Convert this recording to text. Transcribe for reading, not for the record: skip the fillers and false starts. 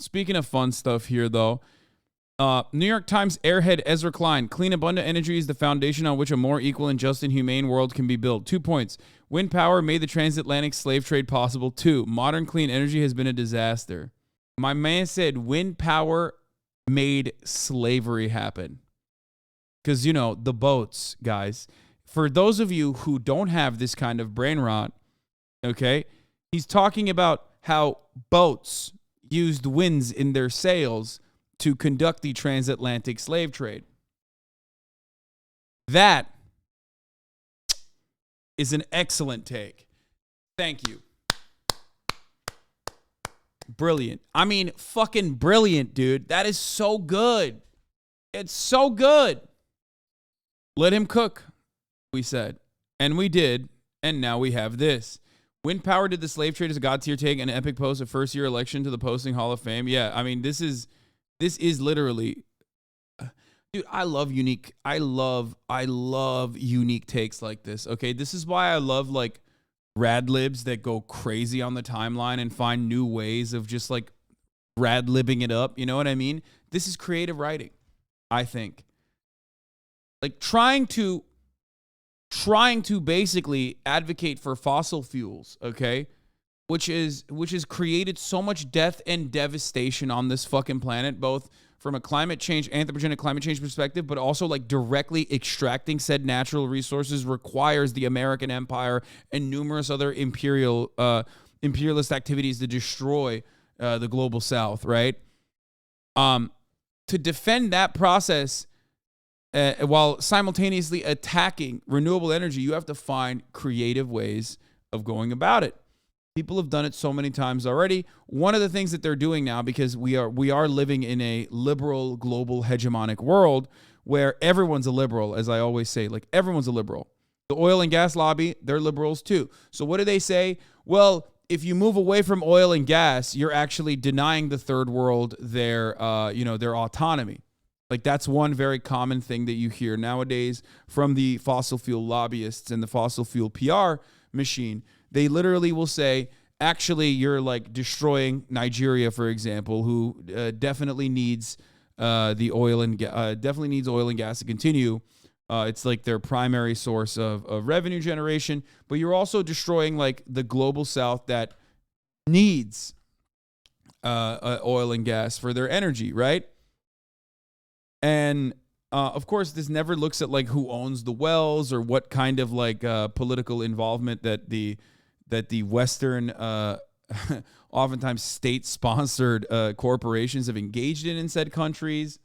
Speaking of fun stuff here, though, New York Times airhead Ezra Klein, clean, abundant energy is the foundation on which a more equal and just and humane world can be built. 2 points. Wind power made the transatlantic slave trade possible. 2. Modern clean energy has been a disaster. My man said wind power made slavery happen. Because, you know, the boats, guys. For those of you who don't have this kind of brain rot, okay, he's talking about how boats used winds in their sails to conduct the transatlantic slave trade. That is an excellent take. Thank you. Brilliant. I mean, fucking brilliant, dude. That is so good. It's so good. Let him cook, we said. And we did. And now we have this. Wind power did the slave trade as a god tier take, an epic post, a first year election to the Posting Hall of Fame. Yeah, I mean, this is literally, dude, I love unique takes like this. Okay, this is why I love like rad libs that go crazy on the timeline and find new ways of just like rad libbing it up. You know what I mean? This is creative writing, I think. Like trying to basically advocate for fossil fuels, okay? Which has created so much death and devastation on this fucking planet, both from a anthropogenic climate change perspective, but also like directly extracting said natural resources requires the American empire and numerous other imperialist activities to destroy the global south, right? To defend that process while simultaneously attacking renewable energy, you have to find creative ways of going about it. People have done it so many times already. One of the things that they're doing now, because we are living in a liberal, global, hegemonic world where everyone's a liberal, as I always say, like everyone's a liberal. The oil and gas lobby, they're liberals too. So what do they say? Well, if you move away from oil and gas, you're actually denying the third world their autonomy. Like that's one very common thing that you hear nowadays from the fossil fuel lobbyists and the fossil fuel PR machine. They literally will say, actually, you're like destroying Nigeria, for example, who definitely needs oil and gas to continue. It's like their primary source of revenue generation. But you're also destroying like the global south that needs oil and gas for their energy, right? And of course, this never looks at like who owns the wells or what kind of like political involvement that the Western, oftentimes state-sponsored corporations have engaged in said countries.